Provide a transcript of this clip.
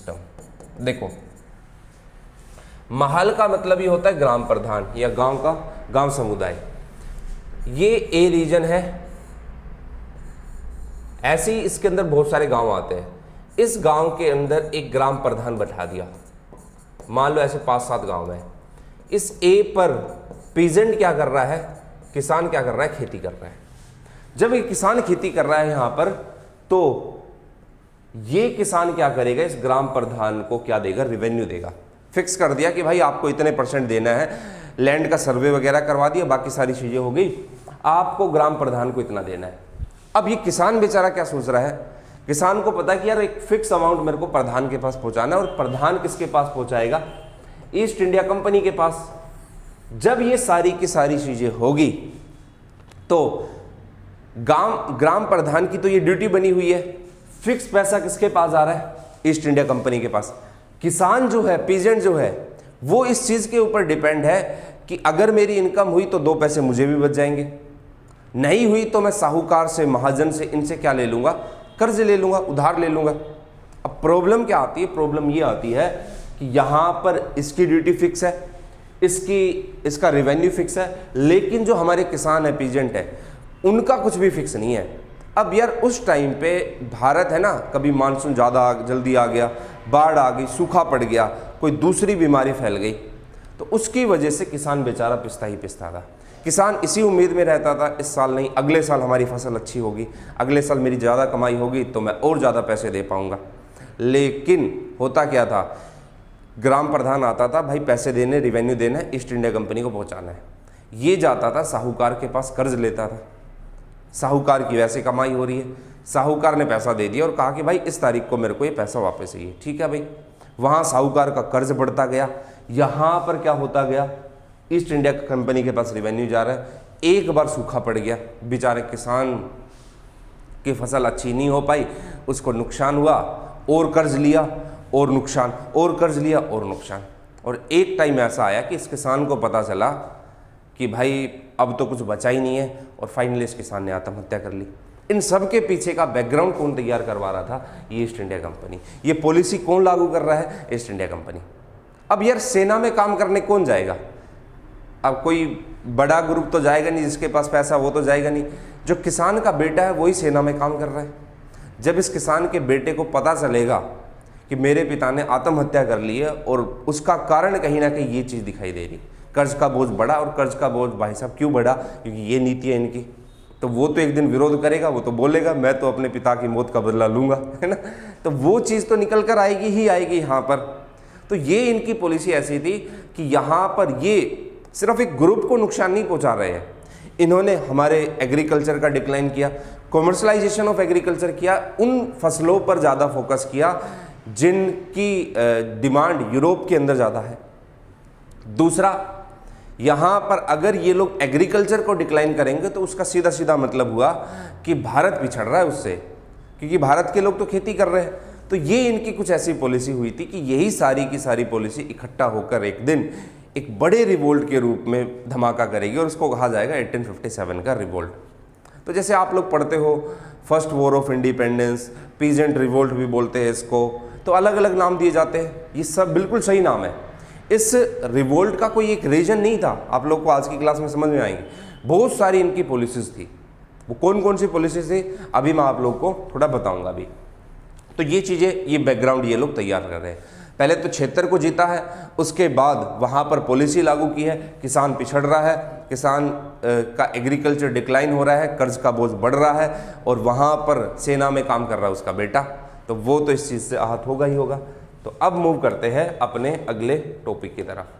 System. देखो, महल का मतलब ये होता है ग्राम प्रधान या गांव का गांव समुदाय। ये ए रीजन है, ऐसे ही इसके अंदर बहुत सारे गांव आते हैं। इस गांव के अंदर एक ग्राम प्रधान बैठा दिया, मान लो ऐसे 5-7 गांव है। इस ए पर पीजेंट क्या कर रहा है, किसान क्या कर रहा है, खेती कर रहा है। जब ये किसान खेती कर रहा है यहां पर, तो ये किसान क्या करेगा, इस ग्राम प्रधान को क्या देगा, रिवेन्यू देगा। फिक्स कर दिया कि भाई आपको इतने % देना है, लैंड का सर्वे वगैरह करवा दिया, बाकी सारी चीजें हो गई, आपको ग्राम प्रधान को इतना देना है। अब ये किसान बेचारा क्या सोच रहा है, किसान को पता है कि यार एक फिक्स अमाउंट मेरे को प्रधान के पास पहुंचाना है, और प्रधान किसके पास पहुंचाएगा, ईस्ट इंडिया कंपनी के पास। जब ये सारी की सारी चीजें होगी तो ग्राम प्रधान की तो ये ड्यूटी बनी हुई है, फिक्स पैसा किसके पास आ रहा है, ईस्ट इंडिया कंपनी के पास। किसान जो है, पीजेंट जो है, वो इस चीज के ऊपर डिपेंड है कि अगर मेरी इनकम हुई तो 2 पैसे मुझे भी बच जाएंगे, नहीं हुई तो मैं साहूकार से, महाजन से, इनसे क्या ले लूंगा, कर्ज ले लूंगा, उधार ले लूंगा। अब प्रॉब्लम क्या आती है, प्रॉब्लम ये आती है कि यहां पर इसकी ड्यूटी फिक्स है, इसका रेवेन्यू फिक्स है, लेकिन जो हमारे किसान है, पीजेंट है, उनका कुछ भी फिक्स नहीं है। अब यार उस टाइम पे भारत है ना, कभी मानसून ज़्यादा जल्दी आ गया, बाढ़ आ गई, सूखा पड़ गया, कोई दूसरी बीमारी फैल गई, तो उसकी वजह से किसान बेचारा पिसता ही पिसता था। किसान इसी उम्मीद में रहता था, इस साल नहीं अगले साल हमारी फसल अच्छी होगी, अगले साल मेरी ज़्यादा कमाई होगी तो मैं और ज़्यादा पैसे दे पाऊँगा। लेकिन होता क्या था, ग्राम प्रधान आता था, भाई पैसे देने, रिवेन्यू देना है, ईस्ट इंडिया कंपनी को पहुँचाना है। ये जाता था साहूकार के पास, कर्ज लेता था, साहूकार की वैसे कमाई हो रही है, साहूकार ने पैसा दे दिया और कहा कि भाई इस तारीख को मेरे को ये पैसा वापस चाहिए। ठीक है भाई, वहाँ साहूकार का कर्ज बढ़ता गया, यहाँ पर क्या होता गया, ईस्ट इंडिया कंपनी के पास रिवेन्यू जा रहा है। एक बार सूखा पड़ गया, बेचारे किसान की फसल अच्छी नहीं हो पाई, उसको नुकसान हुआ, और कर्ज लिया और नुकसान, और कर्ज लिया और नुकसान। और एक टाइम ऐसा आया कि इस किसान को पता चला कि भाई अब तो कुछ बचा ही नहीं है, और फाइनली इस किसान ने आत्महत्या कर ली। इन सब के पीछे का बैकग्राउंड कौन तैयार करवा रहा था, ये ईस्ट इंडिया कंपनी। ये पॉलिसी कौन लागू कर रहा है, ईस्ट इंडिया कंपनी। अब यार सेना में काम करने कौन जाएगा, अब कोई बड़ा ग्रुप तो जाएगा नहीं, जिसके पास पैसा वो तो जाएगा नहीं, जो किसान का बेटा है वही सेना में काम कर रहा है। जब इस किसान के बेटे को पता चलेगा कि मेरे पिता ने आत्महत्या कर ली है, और उसका कारण कहीं ना कहीं ये चीज़ दिखाई दे रही, कर्ज का बोझ बढ़ा, और कर्ज का बोझ भाई साहब क्यों बढ़ा, क्योंकि ये नीति है इनकी, तो वो तो एक दिन विरोध करेगा, वो तो बोलेगा मैं तो अपने पिता की मौत का बदला लूंगा, है ना, तो वो चीज़ तो निकल कर आएगी ही आएगी यहाँ पर। तो ये इनकी पॉलिसी ऐसी थी कि यहाँ पर ये सिर्फ एक ग्रुप को नुकसान नहीं पहुँचा रहे हैं, इन्होंने हमारे एग्रीकल्चर का डिक्लाइन किया, कॉमर्शलाइजेशन ऑफ एग्रीकल्चर किया, उन फसलों पर ज़्यादा फोकस किया जिनकी डिमांड यूरोप के अंदर ज़्यादा है। दूसरा, यहाँ पर अगर ये लोग एग्रीकल्चर को डिक्लाइन करेंगे तो उसका सीधा सीधा मतलब हुआ कि भारत पिछड़ रहा है उससे, क्योंकि भारत के लोग तो खेती कर रहे हैं। तो ये इनकी कुछ ऐसी पॉलिसी हुई थी कि यही सारी की सारी पॉलिसी इकट्ठा होकर एक दिन एक बड़े रिवोल्ट के रूप में धमाका करेगी, और उसको कहा जाएगा 1857 का रिवोल्ट। तो जैसे आप लोग पढ़ते हो first war of independence, peasant revolt भी बोलते हैं इसको, तो अलग अलग नाम दिए जाते हैं, ये सब बिल्कुल सही नाम है। इस रिवोल्ट का कोई एक रीजन नहीं था, आप लोग को आज की क्लास में समझ में आएंगे। बहुत सारी इनकी पॉलिसीज थी, वो कौन कौन सी पॉलिसीज थी अभी मैं आप लोग को थोड़ा बताऊंगा अभी। तो ये चीज़ें, ये बैकग्राउंड ये लोग तैयार कर रहे हैं। पहले तो क्षेत्र को जीता है, उसके बाद वहाँ पर पॉलिसी लागू की है, किसान पिछड़ रहा है, किसान का एग्रीकल्चर डिक्लाइन हो रहा है, कर्ज का बोझ बढ़ रहा है, और वहाँ पर सेना में काम कर रहा है उसका बेटा, तो वो तो इस चीज़ से आहत होगा ही होगा। तो अब मूव करते हैं अपने अगले टॉपिक की तरफ।